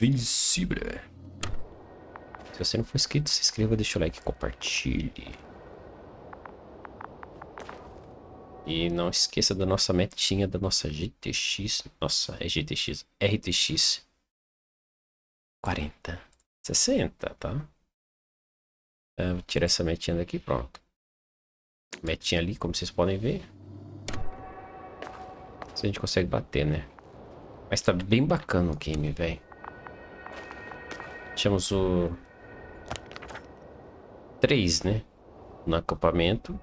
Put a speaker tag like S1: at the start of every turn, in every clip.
S1: Invincible. Se você não for inscrito, se inscreva, deixa o like e compartilhe. E não esqueça da nossa metinha, da nossa GTX. Nossa, é GTX. RTX 40. 60, tá? Vou tirar essa metinha daqui, pronto. Metinha ali, como vocês podem ver. Se a gente consegue bater, né? Mas tá bem bacana o game, velho. Achamos o 3, né? No acampamento.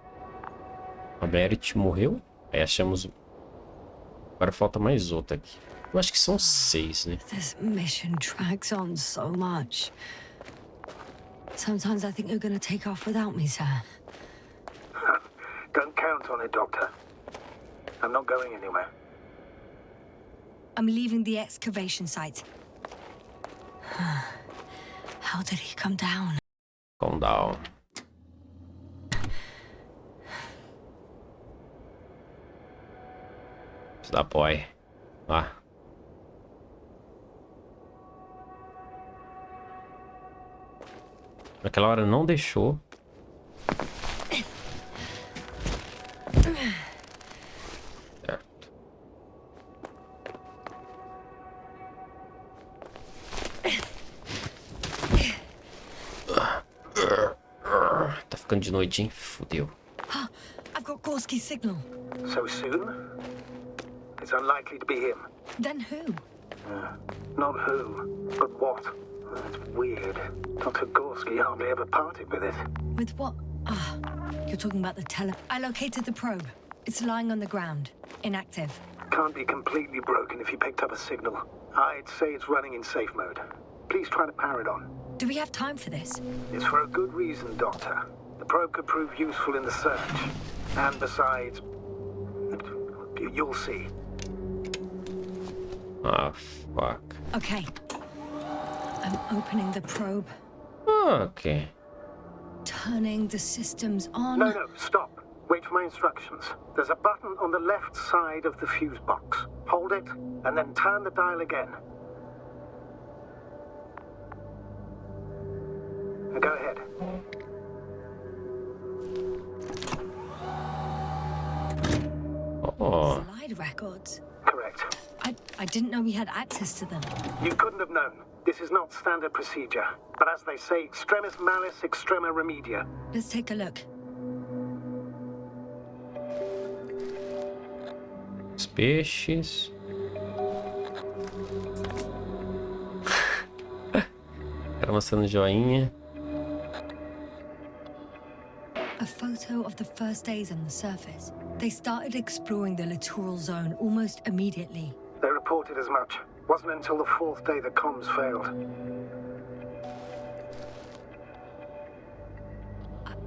S1: A Merit morreu. Aí achamos. Agora falta mais outra aqui. Eu acho que são 6, né?
S2: This mission drags on so much. Sometimes I think you're gonna take off without me, sir.
S3: Don't count on it, Doctor. I'm not going anywhere.
S2: I'm leaving the excavation site. How did he come down?
S1: Calm down. Da boy. Lá. Naquela hora não deixou. Certo. Tá ficando de noite, hein? Fudeu.
S2: I've got Gorski's signal.
S3: So soon? It's unlikely to be him.
S2: Then who?
S3: Not who, but what. It's weird. Dr. Gorski hardly ever parted with it.
S2: With what? Ah, you're talking about the I located the probe. It's lying on the ground. Inactive.
S3: Can't be completely broken if you picked up a signal. I'd say it's running in safe mode. Please try to power it on.
S2: Do we have time for this?
S3: It's for a good reason, Doctor. The probe could prove useful in the search. And besides, you'll see.
S1: Ah, fuck.
S2: Okay. I'm opening the probe.
S1: Ok.
S2: Turning the systems on.
S3: No, stop. Wait for my instructions. There's a button on the left side of the fuse box. Hold it, and then turn the dial again. Go ahead.
S1: Oh.
S2: Slide records.
S3: Correct.
S2: I didn't know we had access to them.
S3: You couldn't have known. This is not standard procedure. But as they say, extremis malice, extrema remedia.
S2: Let's take a look.
S1: Os peixes. Cara mostrando joinha.
S2: A photo of the first days on the surface. They started exploring the littoral zone almost immediately.
S3: They reported as much. Wasn't until the fourth day the comms failed.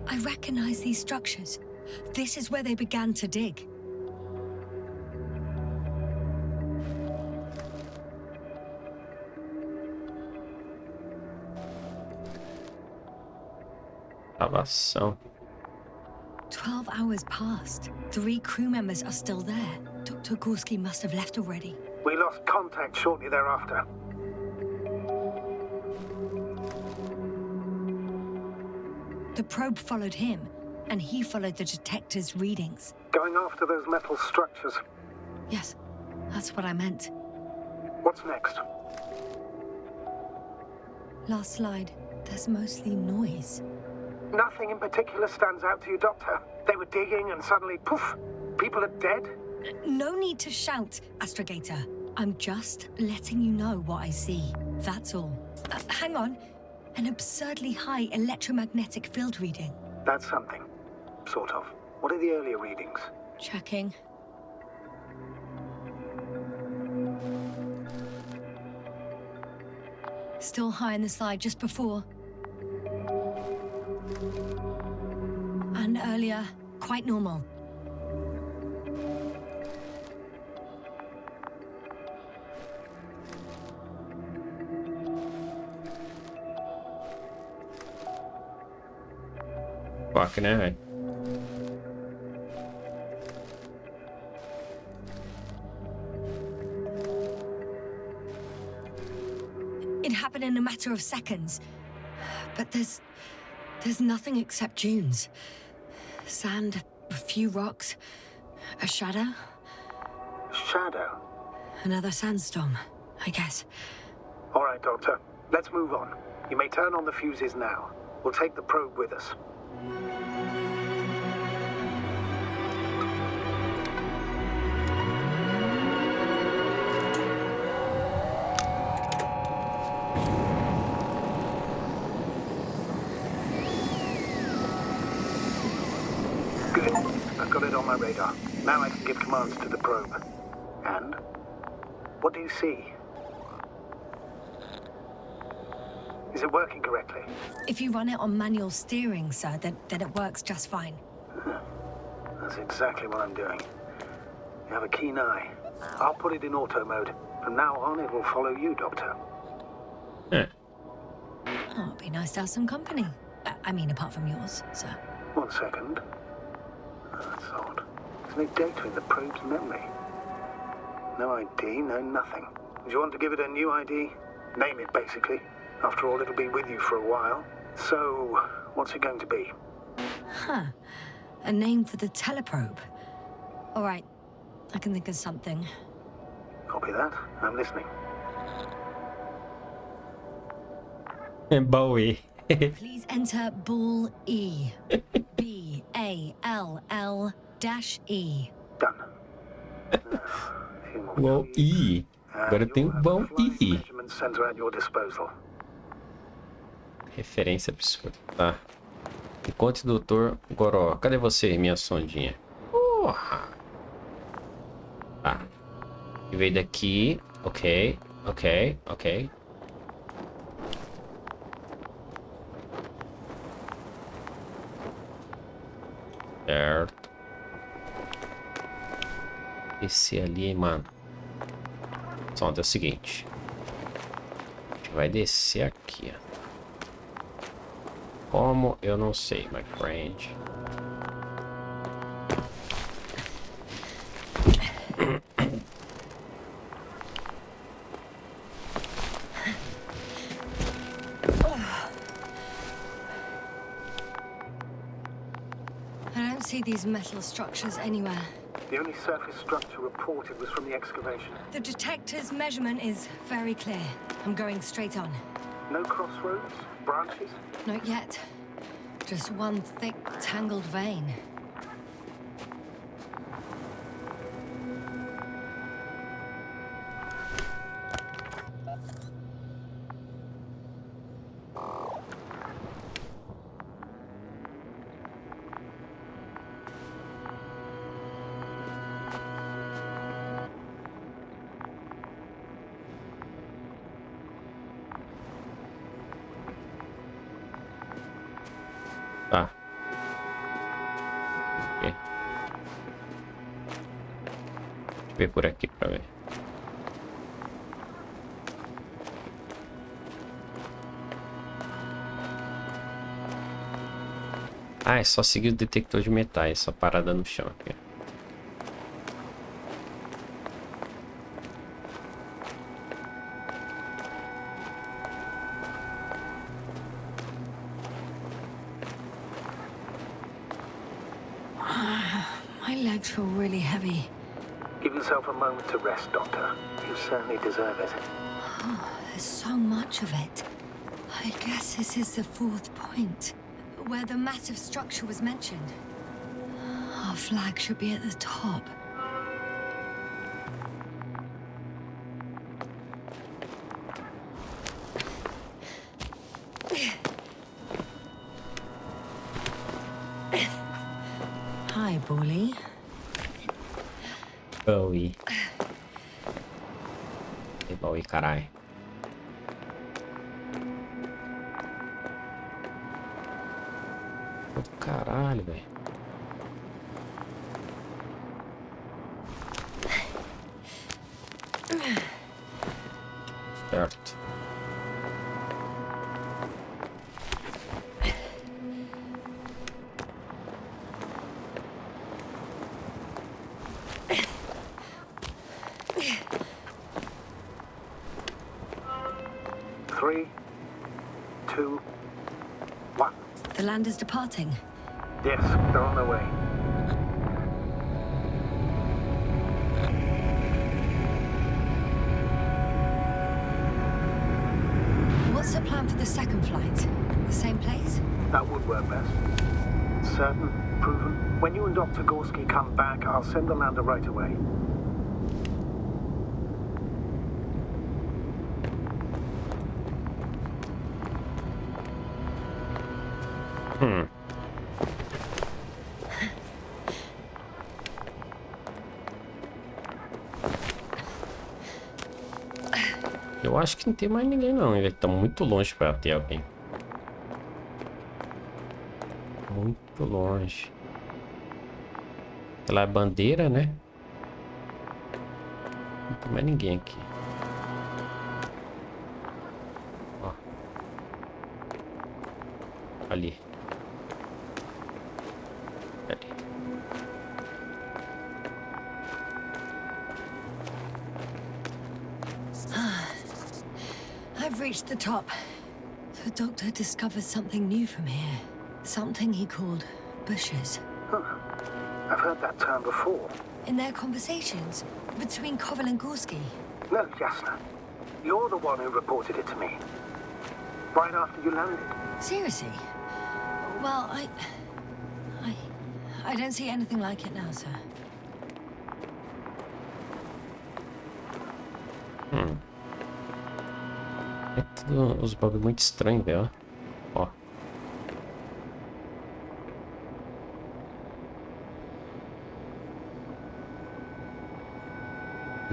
S2: I recognize these structures. This is where they began to dig.
S1: Gravação.
S2: 12 hours passed. 3 crew members are still there. Dr. Gorski must have left already.
S3: We lost contact shortly thereafter.
S2: The probe followed him, and he followed the detector's readings.
S3: Going after those metal structures.
S2: Yes, that's what I meant.
S3: What's next?
S2: Last slide. There's mostly noise.
S3: Nothing in particular stands out to you, Doctor. They were digging and suddenly, poof, people are dead?
S2: No need to shout, Astrogator. I'm just letting you know what I see. That's all. Hang on. An absurdly high electromagnetic field reading.
S3: That's something. Sort of. What are the earlier readings?
S2: Checking. Still high in the slide just before. And earlier, quite normal.
S1: Fucking hell.
S2: It happened in a matter of seconds. But there's nothing except dunes. Sand, a few rocks, a shadow.
S3: Shadow?
S2: Another sandstorm, I guess.
S3: All right, Doctor. Let's move on. You may turn on the fuses now. We'll take the probe with us. Good. I've got it on my radar. Now I can give commands to the probe. And? What do you see? Is it working correctly?
S2: If you run it on manual steering, sir, then it works just fine.
S3: That's exactly what I'm doing. You have a keen eye. I'll put it in auto mode. From now on, it will follow you, Doctor.
S1: Huh.
S2: Oh, it'd be nice to have some company. I mean, apart from yours, sir.
S3: 1 second. That's odd. There's no data in the probe's memory. No ID, no nothing. Do you want to give it a new ID? Name it, basically. After all, it'll be with you for a while. So, what's it going to be?
S2: Huh. A name for the teleprobe. All right. I can think of something.
S3: Copy that. I'm listening.
S1: Bowie.
S2: Please enter Ball E. BALL-E.
S3: Done. Now, a few more
S1: Bom
S3: tweaks,
S1: E.
S3: and
S1: Agora tem
S3: you'll
S1: o
S3: have a
S1: bom
S3: flying
S1: E.
S3: measurement center at your disposal.
S1: Referência absurda. Tá. Encontre o Dr. Goró. Cadê você, minha sondinha? Porra. Tá. E veio daqui. Ok. Ok. Ok. Certo. Descer ali, hein, mano. Só é o seguinte. A gente vai descer aqui, ó. Como? Eu não sei, my friend.
S2: I don't see these metal structures anywhere.
S3: The only surface structure reported was from the excavation.
S2: The detector's measurement is very clear. I'm going straight on.
S3: No crossroads? Branches?
S2: Not yet. Just one thick, tangled vein.
S1: Tá. Ok. Deixa eu ver por aqui pra ver. Ah, é só seguir o detector de metais, essa parada no chão aqui.
S2: My legs feel really heavy.
S3: Give yourself a moment to rest, Doctor. You certainly deserve it.
S2: There's so much of it. I guess this is the fourth point, where the massive structure was mentioned. Our flag should be at the top. Hi, Bully.
S1: Bowie. E Bowie, caralho. Do caralho, velho. Certo.
S3: 3, 2, 1.
S2: The land is departing.
S3: Yes, they're on their way.
S2: What's the plan for the second flight? The same place?
S3: That would work best. Certain, proven. When you and Dr. Gorski come back, I'll send the lander right away.
S1: Eu acho que não tem mais ninguém não. Ele tá muito longe pra ter alguém. Muito longe. Ela é bandeira, né? Não tem mais ninguém aqui. Ó. Ali. Ali.
S2: I've reached the top. The doctor discovered something new from here. Something he called bushes.
S3: Huh. I've heard that term before.
S2: In their conversations between Koval and Gorski.
S3: No, Jasna. You're the one who reported it to me. Right after you landed.
S2: Seriously? Well, I don't see anything like it now, sir.
S1: É tudo uns bagulho muito estranho, velho. Ó.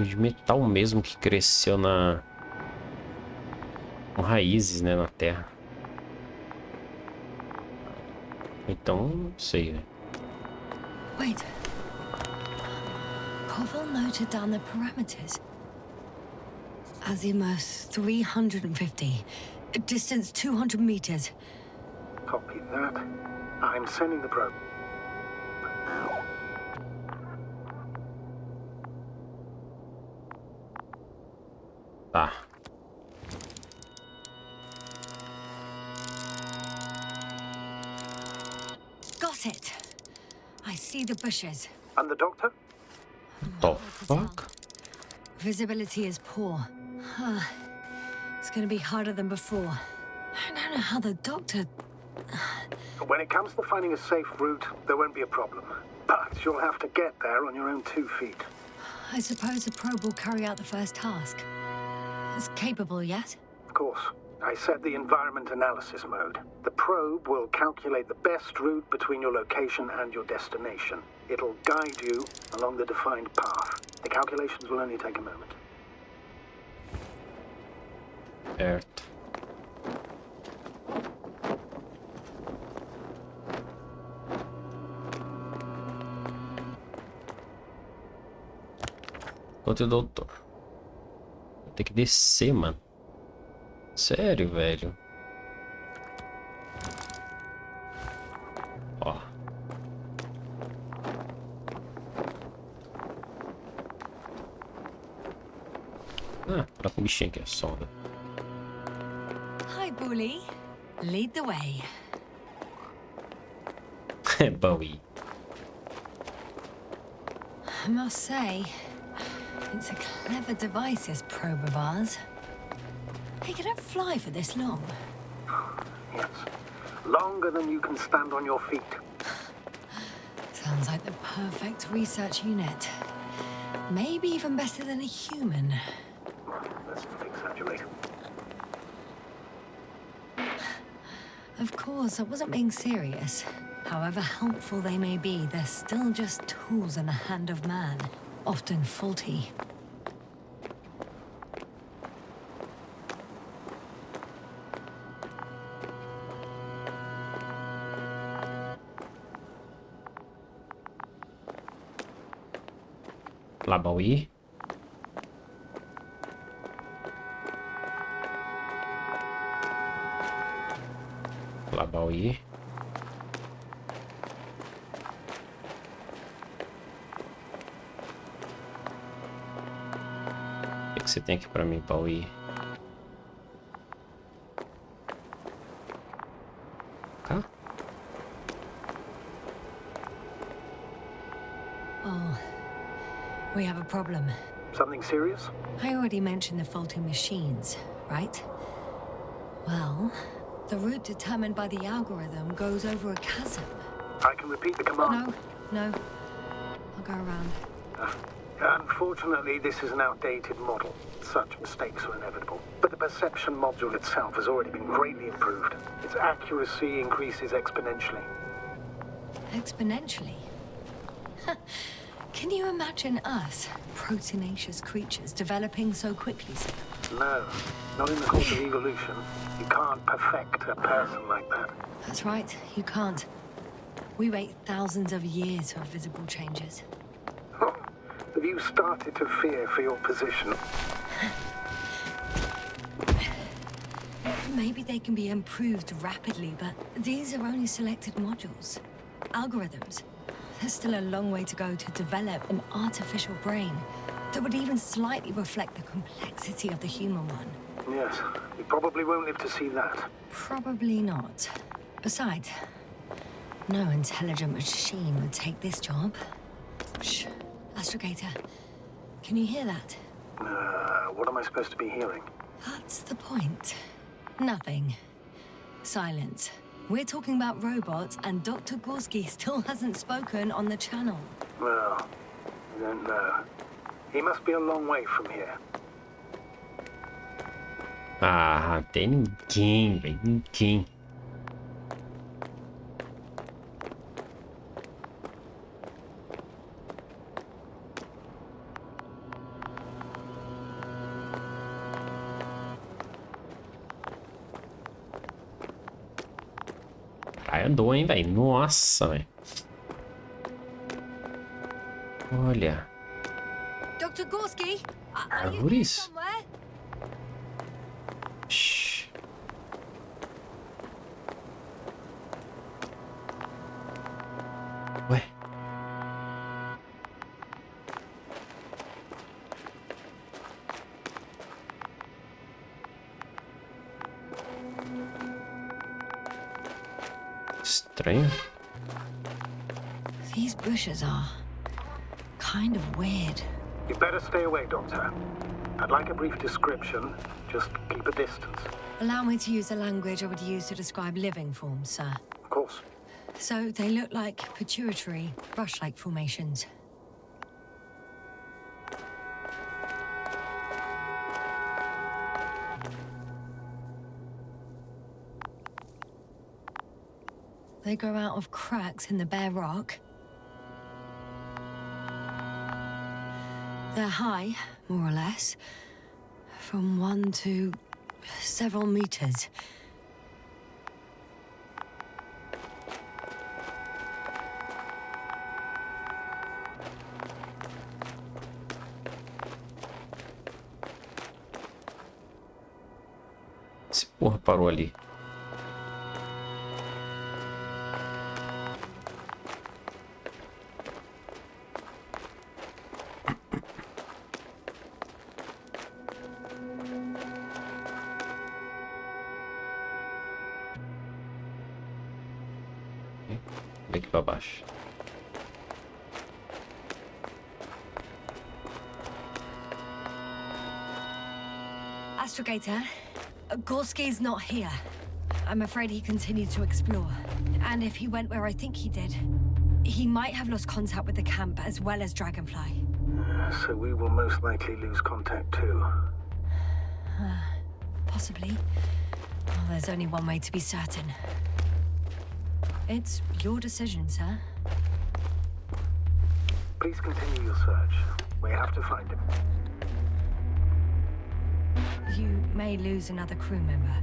S1: De metal mesmo que cresceu com raízes, né, na terra. Então, não sei, velho.
S2: Wait. Koval noted down the parameters. Azimuth 350. Distance 200 meters.
S3: Copy that. I'm sending the probe.
S1: Tá.
S2: Got it. I see the bushes.
S3: And the doctor?
S1: The fuck?
S2: Visibility is poor. It's gonna be harder than before. I don't know how the doctor...
S3: When it comes to finding a safe route, there won't be a problem. But you'll have to get there on your own 2 feet.
S2: I suppose the probe will carry out the first task. It's capable yet?
S3: Of course. I set the environment analysis mode. The probe will calculate the best route between your location and your destination. It'll guide you along the defined path. The calculations will only take a moment.
S1: Certo. Outro doutor. Vou ter que descer, mano. Sério, velho. Ó. Ah, para com o bichinho aqui, a sonda.
S2: Hi, Bully. Lead the way.
S1: Bowie.
S2: I must say, it's a clever device, this probe of ours. Hey, can it fly for this long?
S3: Yes. Longer than you can stand on your feet.
S2: Sounds like the perfect research unit. Maybe even better than a human.
S3: Let's not exaggerate.
S2: Of course, I wasn't being serious. However helpful they may be, they're still just tools in the hand of man, often faulty.
S1: Lá, Bowie. Lá, Bowie. O que você tem aqui pra mim, Bowie?
S2: We have a problem.
S3: Something serious?
S2: I already mentioned the faulty machines, right? Well, the route determined by the algorithm goes over a chasm.
S3: I can repeat the command.
S2: No. I'll go around.
S3: Unfortunately, this is an outdated model. Such mistakes are inevitable. But the perception module itself has already been greatly improved. Its accuracy increases exponentially.
S2: Exponentially? Can you imagine us, proteinaceous creatures, developing so quickly, sir?
S3: No, not in the course of evolution. You can't perfect a person like that.
S2: That's right, you can't. We wait thousands of years for visible changes.
S3: Have you started to fear for your position?
S2: Maybe they can be improved rapidly, but these are only selected modules. Algorithms. There's still a long way to go to develop an artificial brain that would even slightly reflect the complexity of the human one.
S3: Yes, you probably won't live to see that.
S2: Probably not. Besides, no intelligent machine would take this job. Shh. Astrogator, can you hear that?
S3: What am I supposed to be hearing?
S2: That's the point. Nothing. Silence. We're talking about robots, and Dr. Gorski still hasn't spoken on the channel.
S3: Well, I don't know. He must be a long way from here.
S1: Ah, tem ninguém, velho. Ninguém. Caralho, andou, hein, velho? Nossa, velho. Olha.
S2: Dr. Gorski, are you here
S1: Árvores.
S2: somewhere?
S1: Shhh. Ué. Estranho.
S2: These bushes are kind of weird.
S3: You better stay away, Doctor. I'd like a brief description. Just keep a distance.
S2: Allow me to use the language I would use to describe living forms, sir.
S3: Of course.
S2: So they look like pituitary, brush-like formations. They grow out of cracks in the bare rock. They're high, more or less, from 1 to several meters.
S1: Esse porra parou ali. Vem aqui pra baixo.
S2: Astrogator, Gorski's not here. I'm afraid he continued to explore. And if he went where I think he did, he might have lost contact with the camp as well as Dragonfly.
S3: So we will most likely lose contact too.
S2: Possibly. Well, there's only one way to be certain. It's your decision, sir.
S3: Please continue your search. We have to find him.
S2: You may lose another crew member.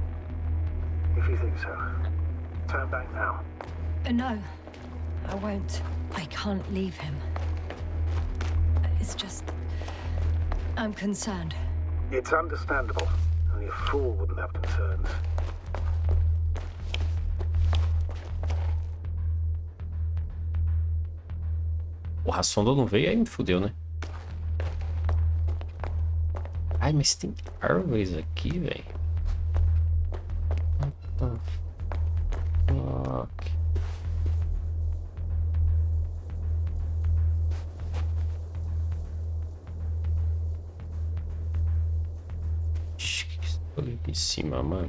S3: If you think so. Turn back now.
S2: No, I won't. I can't leave him. It's just... I'm concerned.
S3: It's understandable. Only a fool wouldn't have concerns.
S1: Porra, a sonda não veio, aí me fudeu, né? Ai, mas tem árvores aqui, velho. What the fuck? Em cima, mano.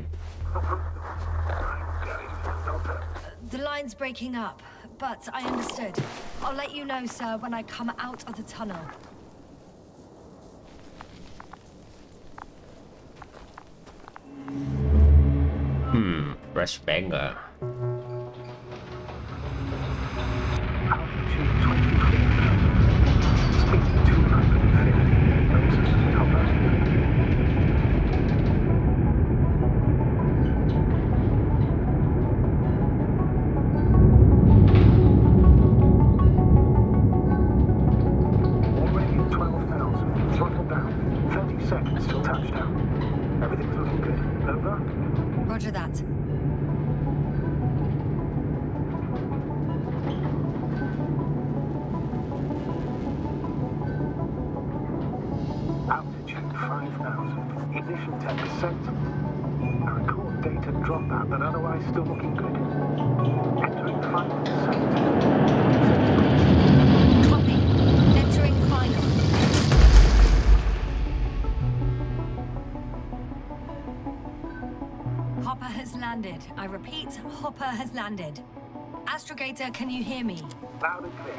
S2: The line's breaking up, but I understood. I'll let you know, sir, when I come out of the tunnel.
S1: Flashbanger.
S3: Altitude 24,000. Speed 250. Approximately, Hopper. Already at 12,000. Throttle down. 30 seconds till touchdown. Everything's looking good. Over?
S2: Roger that.
S3: Altitude 5,000. Ignition 10%. I record data dropout, but otherwise still looking good. Entering final descent.
S2: Copy. Entering final. Hopper has landed. I repeat, Hopper has landed. Astrogator, can you hear me?
S3: Loud and clear.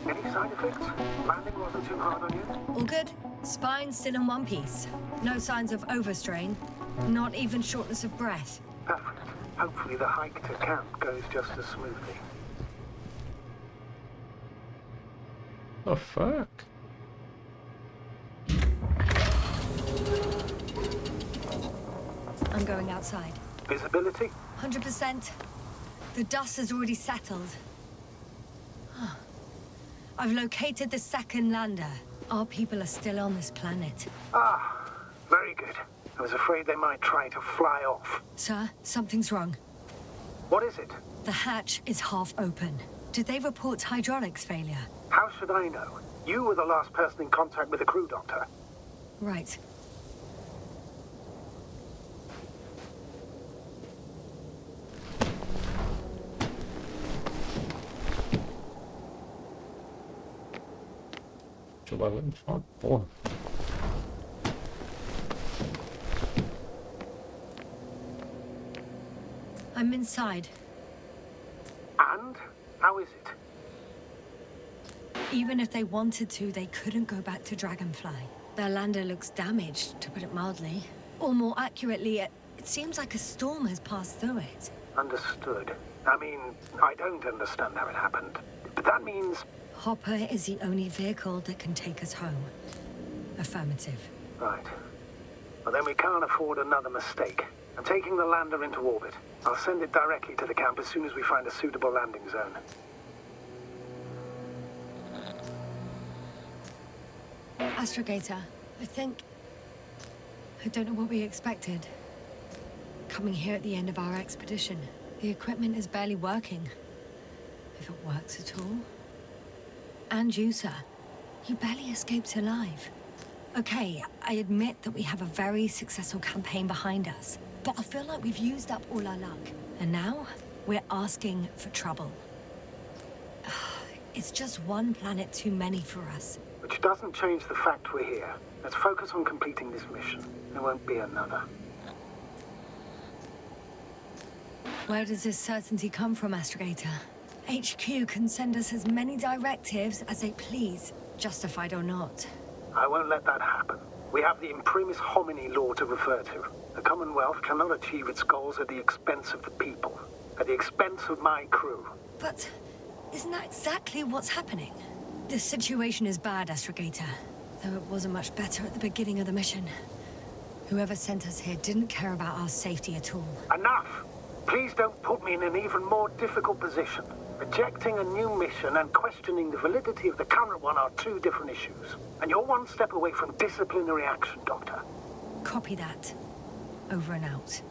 S3: Any side effects? Landing wasn't too hard on you?
S2: All good? Spine still in one piece. No signs of overstrain. Not even shortness of breath.
S3: Perfect. Hopefully the hike to camp goes just as smoothly.
S1: The fuck?
S2: I'm going outside.
S3: Visibility?
S2: 100%. The dust has already settled. I've located the second lander. Our people are still on this planet.
S3: Ah, very good. I was afraid they might try to fly off.
S2: Sir, something's wrong.
S3: What is it?
S2: The hatch is half open. Did they report hydraulics failure?
S3: How should I know? You were the last person in contact with the crew, Doctor.
S2: Right.
S1: Deixa o bagulho só, porra.
S2: I'm inside.
S3: And? How is it?
S2: Even if they wanted to, they couldn't go back to Dragonfly. Their lander looks damaged, to put it mildly. Or more accurately, it seems like a storm has passed through it.
S3: Understood. I mean, I don't understand how it happened. But that means...
S2: Hopper is the only vehicle that can take us home. Affirmative.
S3: Right. Well, then we can't afford another mistake. I'm taking the lander into orbit. I'll send it directly to the camp as soon as we find a suitable landing zone.
S2: Astrogator, I don't know what we expected. Coming here at the end of our expedition, the equipment is barely working. If it works at all. And you, sir. You barely escaped alive. Okay, I admit that we have a very successful campaign behind us, but I feel like we've used up all our luck. And now, we're asking for trouble. It's just one planet too many for us.
S3: Which doesn't change the fact we're here. Let's focus on completing this mission. There won't be another.
S2: Where does this certainty come from, Astrogator? HQ can send us as many directives as they please, justified or not.
S3: I won't let that happen. We have the imprimis homini law to refer to. The Commonwealth cannot achieve its goals at the expense of the people. At the expense of my crew.
S2: But isn't that exactly what's happening? This situation is bad, Astrogator. Though it wasn't much better at the beginning of the mission. Whoever sent us here didn't care about our safety at all.
S3: Enough! Please don't put me in an even more difficult position. Rejecting a new mission and questioning the validity of the current one are two different issues. And you're one step away from disciplinary action, Doctor.
S2: Copy that. Over and out.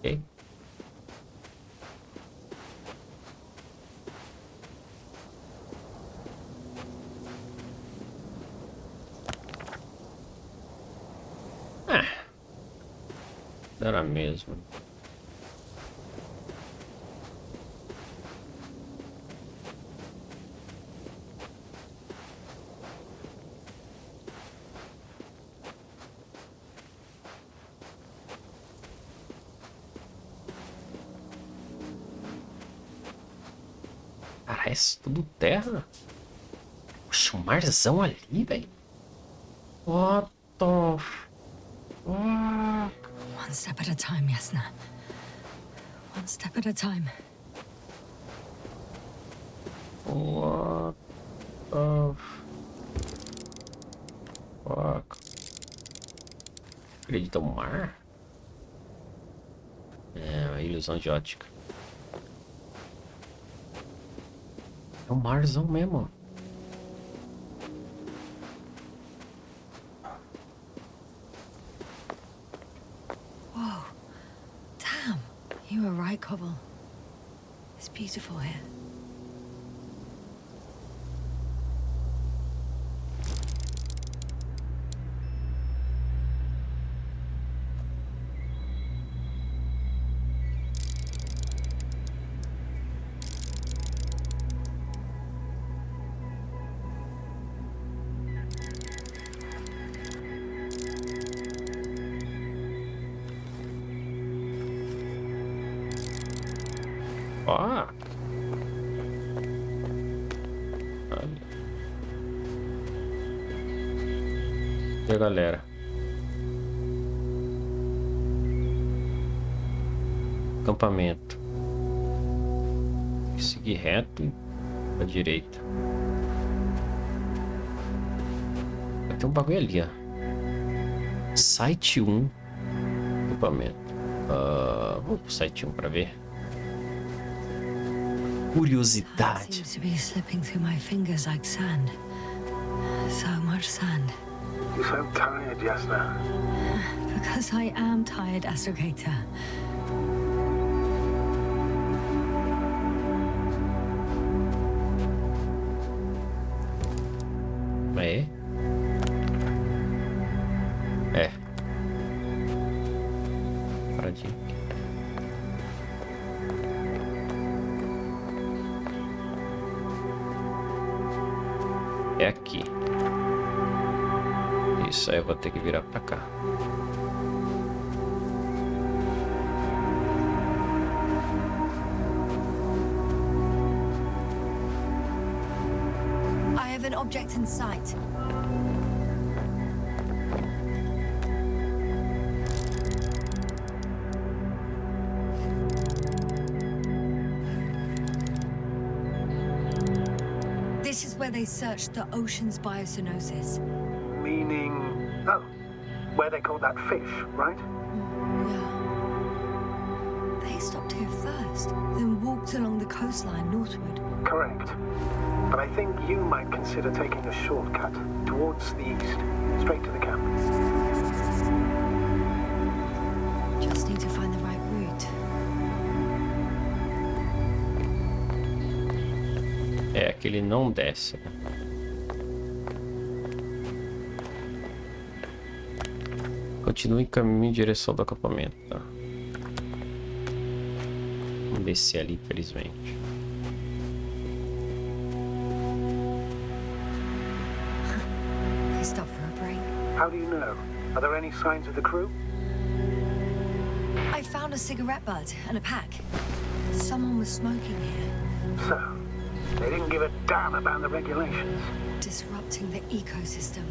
S1: Ok. Ah, era mesmo. Parece tudo terra. Poxa, um marzão ali, velho. What the fuck?
S2: One step at a time, Yasna. One step at a time.
S1: What the fuck? Acredita o mar? É, uma ilusão de ótica. É um marzão mesmo.
S2: Whoa. Damn. You were right, Cobble. It's beautiful here.
S1: Fuck. Olha. E a galera? Acampamento. Seguir reto e pra direita. Tem um bagulho ali, ó. Site 1. Acampamento. Vamos pro site 1 pra ver.
S2: Time
S1: Curiosidade.
S2: seems to be slipping through my fingers like sand. So much sand.
S3: You sound tired, Yasna.
S2: Because I am tired, Astrogator.
S1: É? É. Paradinho. É aqui. Isso aí eu vou ter que virar pra cá.
S2: I have an object in sight. This is where they searched the ocean's biocenosis.
S3: Meaning... Oh, where they caught that fish, right?
S2: Yeah. They stopped here first, then walked along the coastline northward.
S3: Correct. But I think you might consider taking a shortcut towards the east, straight to the camp.
S2: Just need to find the right route.
S1: É, aquele não desce, né? Continue em caminho em direção do acampamento, tá? Vamos descer ali, infelizmente.
S2: They stopped for a break.
S3: How do you know? Are there any signs of the crew?
S2: I found a cigarette butt and a pack. Someone was smoking here,
S3: So, they didn't give a damn about the regulations.
S2: disrupting the ecosystem.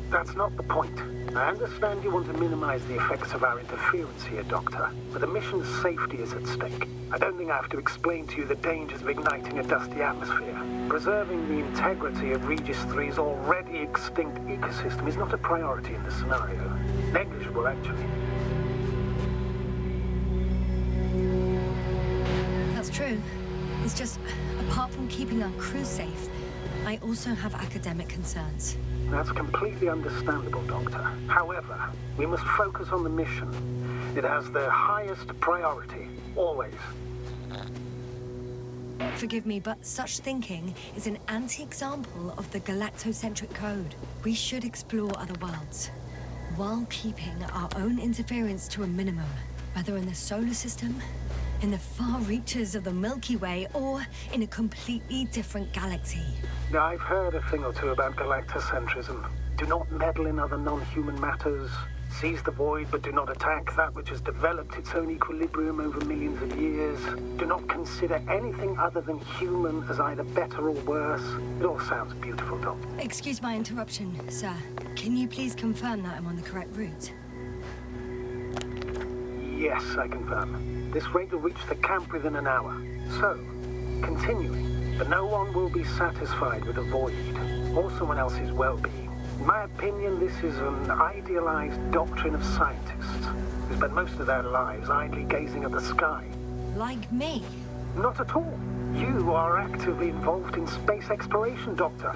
S3: That's not the point. I understand you want to minimize the effects of our interference here, Doctor, but the mission's safety is at stake. I don't think I have to explain to you the dangers of igniting a dusty atmosphere. Preserving the integrity of Regis 3's already extinct ecosystem is not a priority in this scenario. Negligible, actually.
S2: That's true. It's just, apart from keeping our crew safe, I also have academic concerns.
S3: That's completely understandable, Doctor. However, we must focus on the mission. It has the highest priority, always.
S2: Forgive me, but such thinking is an anti-example of the galactocentric code. We should explore other worlds. while keeping our own interference to a minimum, whether in the solar system, in the far reaches of the Milky Way, or in a completely different galaxy.
S3: Now, I've heard a thing or two about galactocentrism. Do not meddle in other non-human matters. Seize the void, but do not attack that which has developed its own equilibrium over millions of years. Do not consider anything other than human as either better or worse. It all sounds beautiful, Doc.
S2: Excuse my interruption, sir. Can you please confirm that I'm on the correct route?
S3: Yes, I confirm. This rate will reach the camp within an hour. So, continuing, but no one will be satisfied with a void, or someone else's well-being. In my opinion, this is an idealized doctrine of scientists who spend most of their lives idly gazing at the sky.
S2: Like me?
S3: Not at all. You are actively involved in space exploration, Doctor.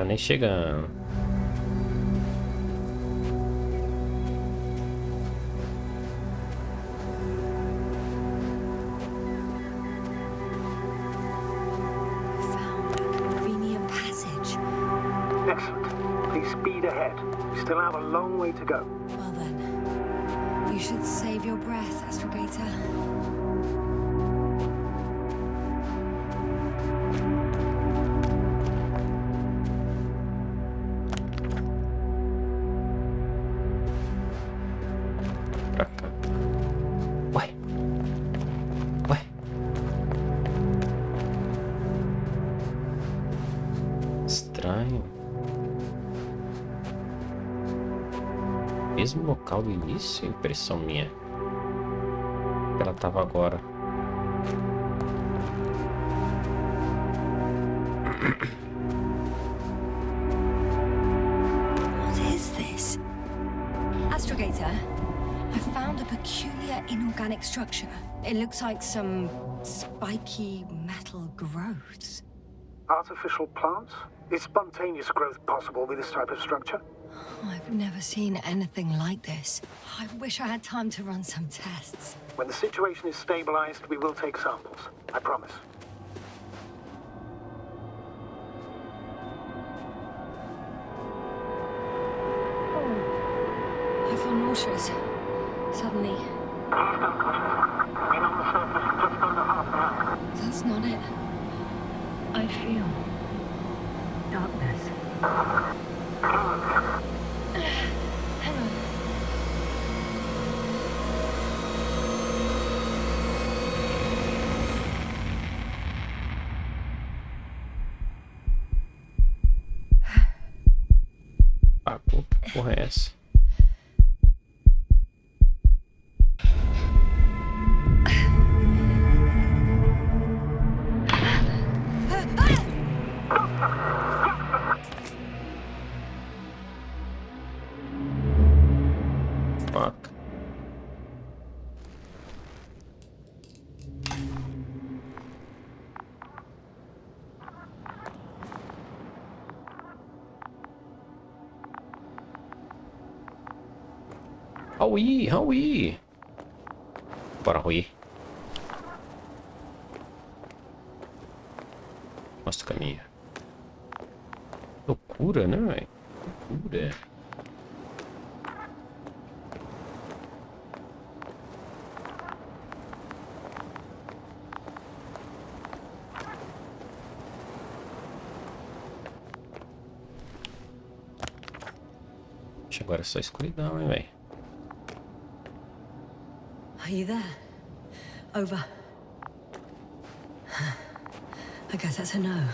S1: Nem chegando.
S2: Found a convenient passage.
S3: Excellent. Please speed ahead. We still have a long way to go.
S2: Well then, you should save your breath, Astrogator.
S1: Mesmo local do início, impressão minha. Ela tava agora.
S2: What is this? Astrogator, I found a peculiar inorganic structure. It looks like some spiky metal growths.
S3: Artificial plants? Is spontaneous growth possible with this type of structure?
S2: I've never seen anything like this. I wish I had time to run some tests.
S3: When the situation is stabilized, we will take samples. I promise.
S2: I feel nauseous. Suddenly. That's not it. I feel darkness. Hang on.
S1: Ah, que porra é essa? Fuck. Howie! Bora, Rui. Mostra o caminho. Loucura, né, velho? Loucura. Agora é só escuridão, hein, velho?
S2: Are you there? Over. I guess that's a no.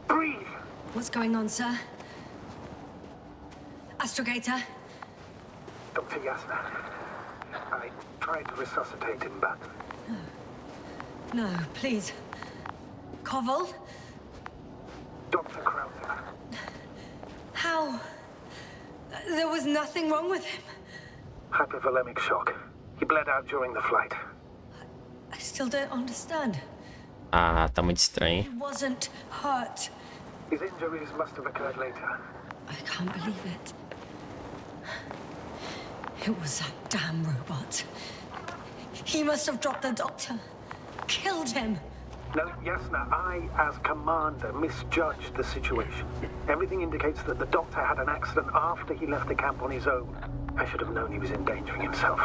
S3: Breathe!
S2: What's going on, sir? Astrogator?
S3: Dr. Yasna. I tried to resuscitate him, but...
S2: No, please. Koval?
S3: Dr. Krauser.
S2: How? There was nothing wrong with him.
S3: Hypovolemic shock. He bled out during the flight.
S2: I still don't understand.
S1: Ah, tá muito estranho.
S2: He wasn't hurt.
S3: His injuries must have occurred later.
S2: I can't believe it. It was that damn robot. He must have dropped the doctor. Killed him.
S3: No, Yasna, I, as commander, misjudged the situation. Everything indicates that the doctor had an accident after he left the camp on his own. I should have known he was endangering himself.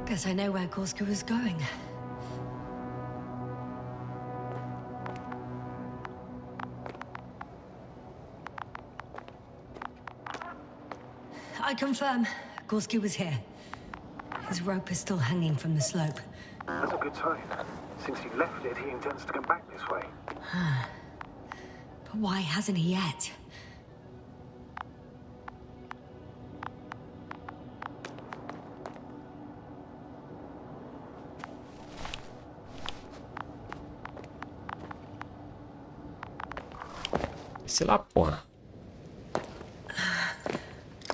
S2: Guess I know where Gorska was going. I confirm, Gorski was here. His rope is still hanging from the slope.
S3: That's a good sign. Since he left it, he intends to come back this way.
S2: But why hasn't he yet?
S1: Sei lá, porra.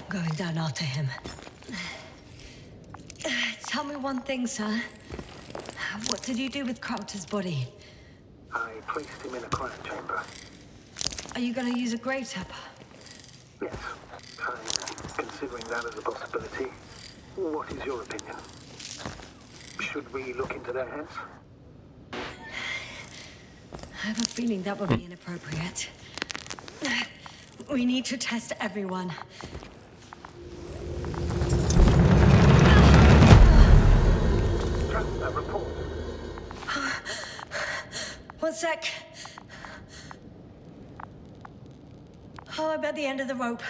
S2: Going down after him. Tell me one thing, sir. What did you do with Crowter's body?
S3: I placed him in a quiet chamber.
S2: Are you gonna use a grave tapper?
S3: Yes, I'm considering that as a possibility. What is your opinion? Should we look into their heads?
S2: I have a feeling that would be inappropriate. We need to test everyone.
S3: Trust that report.
S2: One sec. Oh, I'm at the end of the rope.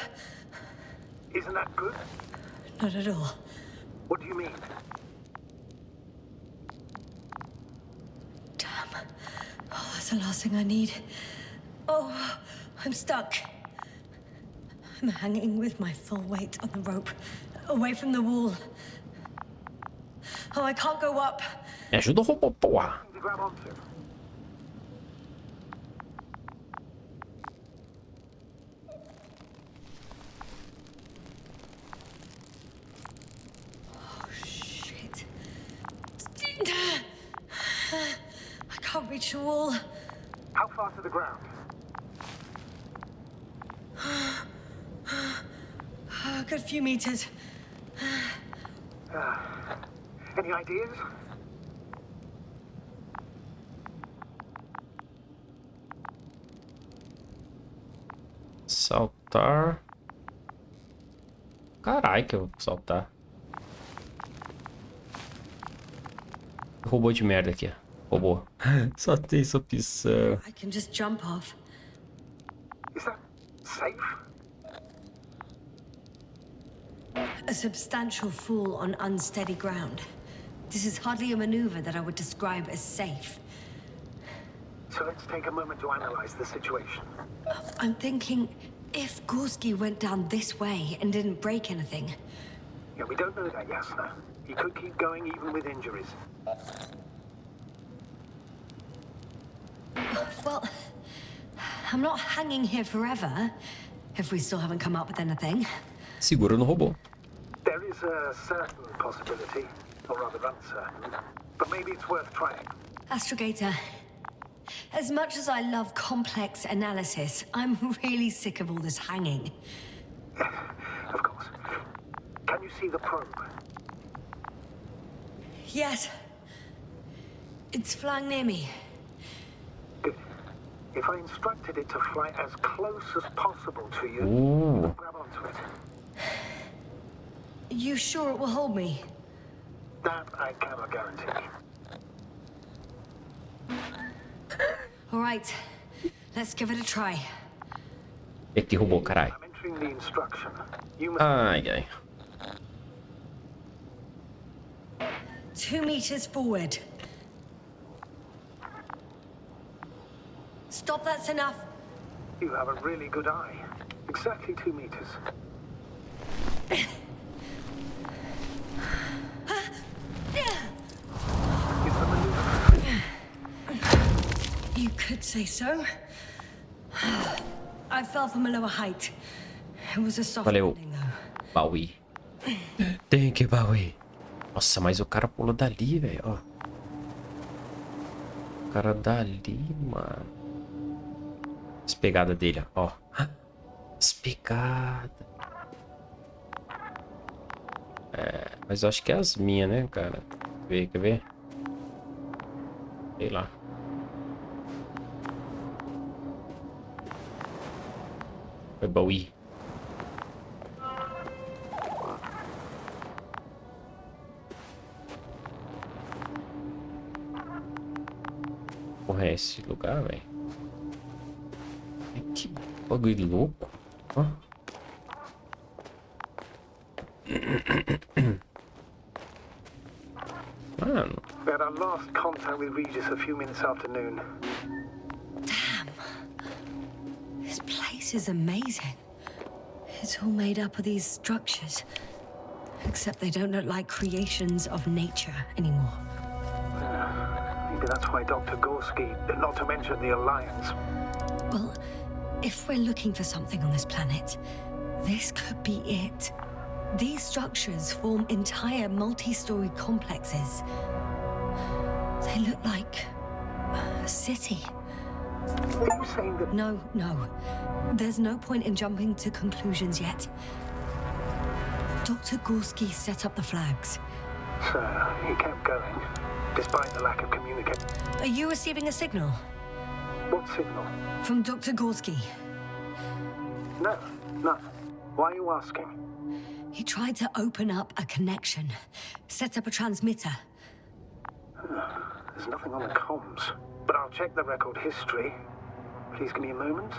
S3: Isn't that good?
S2: Not at all.
S3: What do you mean?
S2: Damn. Oh, that's the last thing I need. Oh, I'm stuck. I'm hanging with my full weight on the rope, away from the wall. Oh, I can't go up.
S1: Me ajuda o robô, porra.
S3: To grab onto.
S2: Oh, shit. I can't reach the wall.
S3: How far to the ground?
S2: A good few meters.
S3: Any ideas?
S1: Saltar. Carai, que eu vou saltar. Robô de merda aqui, ó. Robô. Só tem essa opção.
S2: I can just jump off.
S3: Is that safe?
S2: A substantial fall on unsteady ground. This is hardly a maneuver that I would describe as safe.
S3: So let's take a moment to analyze the situation.
S2: I'm thinking, if Gorski went down this way and didn't break anything,
S3: Yeah, we don't know that, Yasna. He could keep going even with injuries.
S2: well, I'm not hanging here forever, if we still haven't come up with anything.
S1: Segura no robô.
S3: There is a certain possibility, or rather uncertain, but maybe it's worth trying.
S2: Astrogator, as much as I love complex analysis, I'm really sick of all this hanging.
S3: Of course. Can you see the probe?
S2: Yes. It's flying near me.
S3: Good. If I instructed it to fly as close as possible to you,
S1: Ooh.
S3: grab onto it.
S2: You sure it will hold me?
S3: That I cannot guarantee.
S2: All right. Let's give it a try.
S1: E que robô, carai.
S3: I'm entering the instruction. You must...
S1: Ai, ai.
S2: 2 meters forward. Stop, that's enough.
S3: You have a really good eye. Exactly 2 meters.
S2: could say so. I fell from a lower height. It was a soft
S1: Valeu,
S2: landing, though.
S1: Bowie. Thank you, Bowie. Nossa, mas o cara pulou dali, velho, ó. O cara dali, mano. As pegadas dele, ó. As pegadas. É, mas eu acho que é as minhas, né, cara? Quer ver? Sei lá. Foi Bowie. Porra, é esse lugar, velho? Que bagulho louco. Ó. Mano.
S3: We had our last contact with Regis a few minutes after noon.
S2: Damn. This place is amazing. It's all made up of these structures. Except they don't look like creations of nature anymore.
S3: Maybe that's why Dr. Gorski, not to mention the Alliance.
S2: Well, if we're looking for something on this planet, this could be it. These structures form entire multi-story complexes. They look like a city.
S3: Are you saying that...
S2: No. There's no point in jumping to conclusions yet. Dr. Gorski set up the flags.
S3: So, he kept going, despite the lack of communication.
S2: Are you receiving a signal?
S3: What signal?
S2: From Dr. Gorski.
S3: No, none. Why are you asking?
S2: He tried to open up a connection, set up a transmitter.
S3: There's nothing on the comms, but I'll check the record history. Please give me a moment.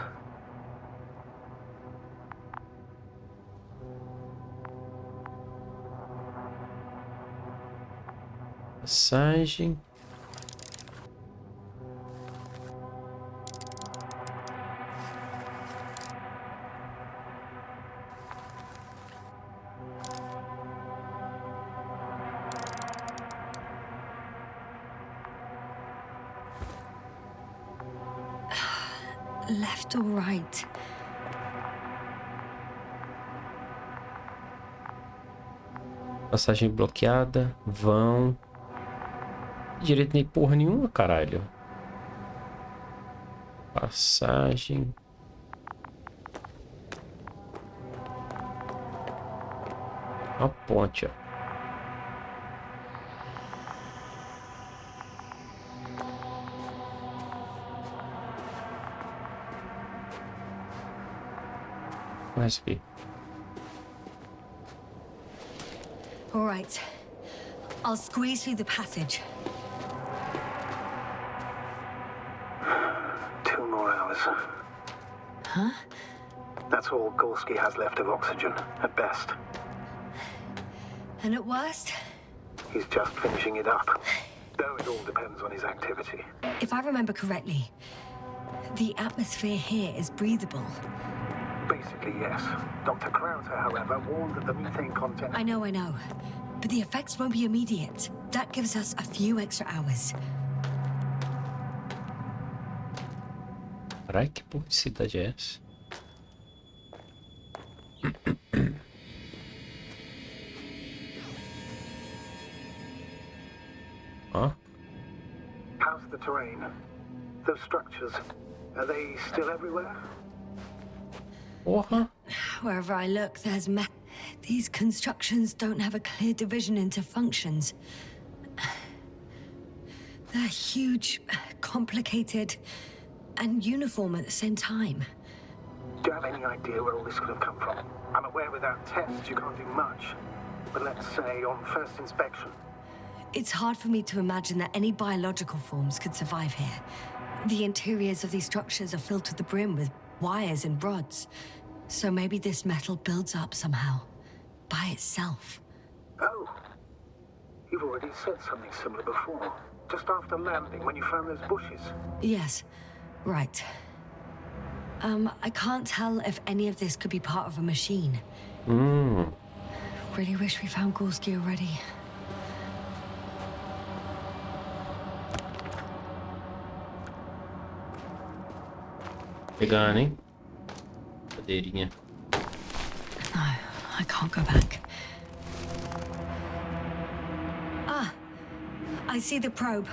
S1: Passagem.
S2: Left or right?
S1: Passagem bloqueada. Vão. Direito nem porra nenhuma, caralho. Passagem. A ponte, ó. Mas aqui.
S2: All right. I'll squeeze through the passage.
S3: 2 more hours.
S2: Huh?
S3: That's all Gorski has left of oxygen, at best.
S2: And at worst?
S3: He's just finishing it up. Though it all depends on his activity.
S2: If I remember correctly, the atmosphere here is breathable.
S3: Basically, yes. Dr. Krauser, however, warned that the methane content...
S2: I know. But the effects won't be immediate. That gives us a few extra hours.
S1: Caralho, que publicidade é essa? Ó.
S3: How's the terrain? Those structures, are they still everywhere?
S1: Porra.
S2: Wherever I look, there's These constructions don't have a clear division into functions. They're huge, complicated, and uniform at the same time.
S3: Do you have any idea where all this could have come from? I'm aware without tests you can't do much. But let's say on first inspection.
S2: It's hard for me to imagine that any biological forms could survive here. The interiors of these structures are filled to the brim with wires and rods. So maybe this metal builds up somehow, by itself.
S3: Oh, you've already said something similar before. Just after landing, when you found those bushes.
S2: Yes, right. I can't tell if any of this could be part of a machine. Really wish we found Gorski already.
S1: Pegando, hein? Cadeirinha.
S2: No, I can't go back. Ah, I see the probe.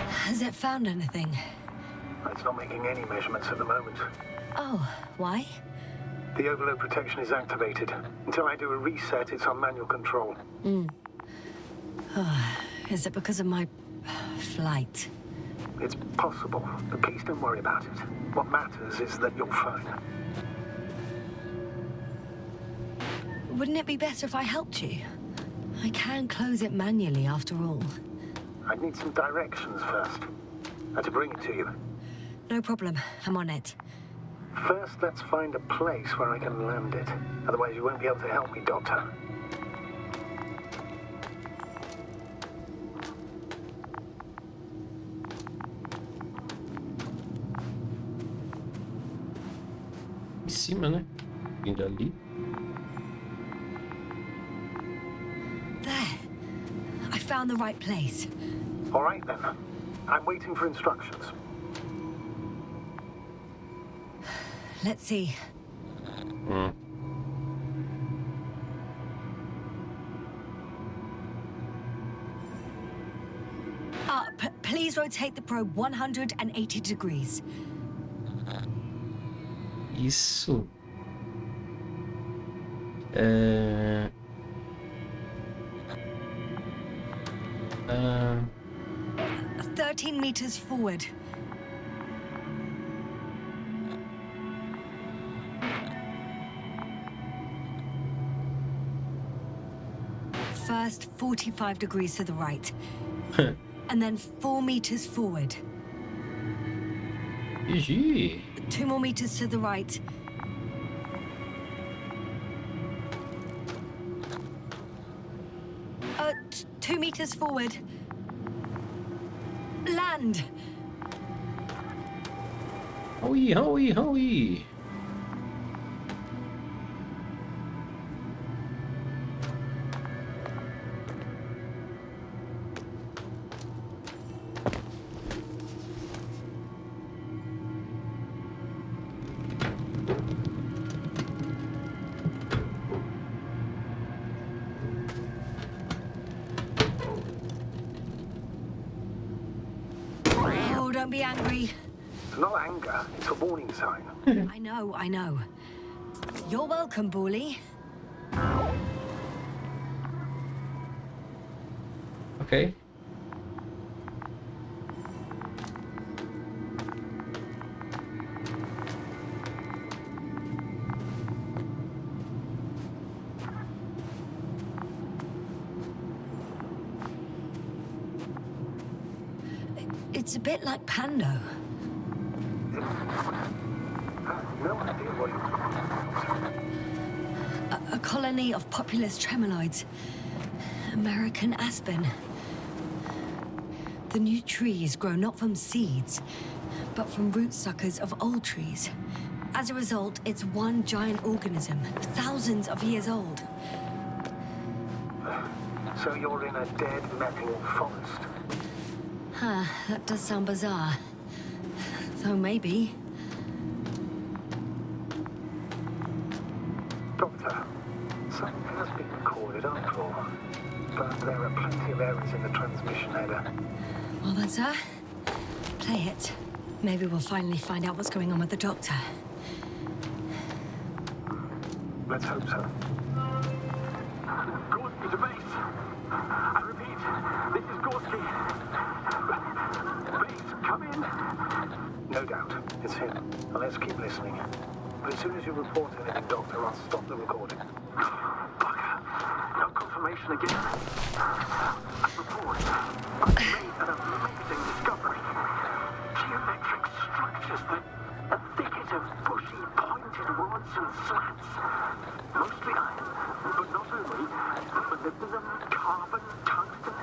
S2: Has it found anything?
S3: It's not making any measurements at the moment.
S2: Oh, why?
S3: The overload protection is activated. Until I do a reset, it's on manual control.
S2: Is it because of my flight?
S3: It's possible, but please don't worry about it. What matters is that you're fine.
S2: Wouldn't it be better if I helped you? I can close it manually after all.
S3: I'd need some directions first. To bring it to you.
S2: No problem, I'm on it.
S3: First, let's find a place where I can land it. Otherwise, you won't be able to help me, Doctor.
S1: Em cima, né? Vindo ali.
S2: There. I found the right place.
S3: All right, then. I'm waiting for instructions.
S2: Let's see. Please rotate the probe 180 degrees.
S1: Isso.
S2: 13 meters forward. First, 45 degrees to the right. And then 4 meters forward.
S1: GG.
S2: 2 more meters to the right. T 2 meters forward. Land!
S1: Howie, howie, howie.
S2: Oh, don't be angry.
S3: It's not anger, it's a warning sign.
S2: I know. You're welcome, Bully.
S1: Ok.
S2: It's a bit like Pando.
S3: No idea what
S2: A colony of populous tremoloids. American aspen. The new trees grow not from seeds, but from root suckers of old trees. As a result, it's one giant organism, thousands of years old.
S3: So you're in a dead metal forest.
S2: Huh, that does sound bizarre. Though maybe.
S3: Doctor, something has been recorded after all. But there are plenty of errors in the transmission header.
S2: Well, Banzai, play it. Maybe we'll finally find out what's going on with the doctor.
S3: Let's hope so.
S4: Gorski to base. I repeat, this is Gorski. Base, come in.
S3: No doubt, it's him. Now let's keep listening. But as soon as you report anything, Doctor, I'll stop the recording.
S4: Bugger. No confirmation again. I report. I've made an amazing discovery. Geometric structures that a thicket of bushy, pointed rods and slats. Mostly iron, but not only. Molybdenum, carbon, tungsten.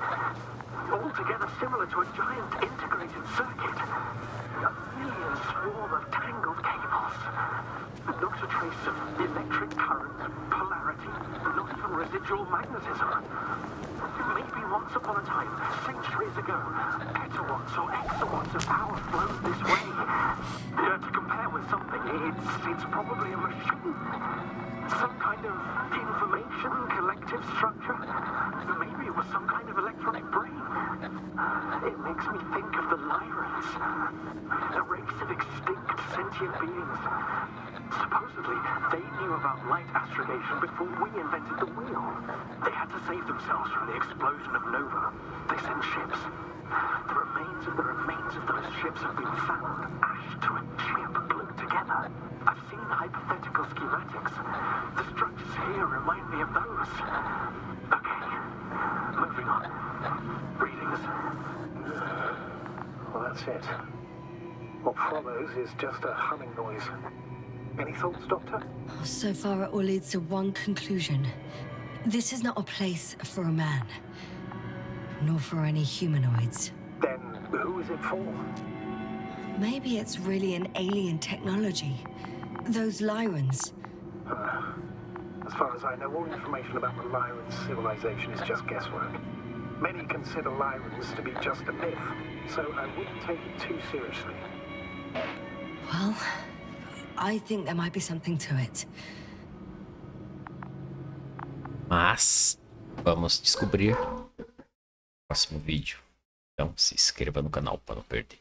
S4: Altogether similar to a giant integrated circuit. A million swarm of tangled cables. Not a trace of electric current, polarity, not even residual magnetism. Maybe once upon a time, centuries ago, petawatts or exawatts of power flowed this way. To compare with something, it's probably a machine. Some kind of information collective structure. Maybe it was some kind of electronic brain. It makes me think of the Lyrans, a race of extinct sentient beings. Supposedly, they knew about light astrogation before we invented the wheel. They had to save themselves from the explosion of Nova. They sent ships. The remains of those ships have been found, ashed to a chip glued together. I've seen hypothetical schematics. The structures here remind me of those. Okay, moving on. Readings.
S3: Well, that's it. What follows is just a humming noise. Any thoughts, Doctor?
S2: So far, it all leads to one conclusion. This is not a place for a man, nor for any humanoids.
S3: Then who is it for?
S2: Maybe it's really an alien technology. Those Lyrans.
S3: As far as I know, all information about the Lyran civilization is just guesswork. Many consider Lyrans to be just a myth, so I wouldn't take it too seriously.
S2: Well, I think there might be something to it.
S1: Mas vamos descobrir no próximo vídeo. Então se inscreva no canal para não perder.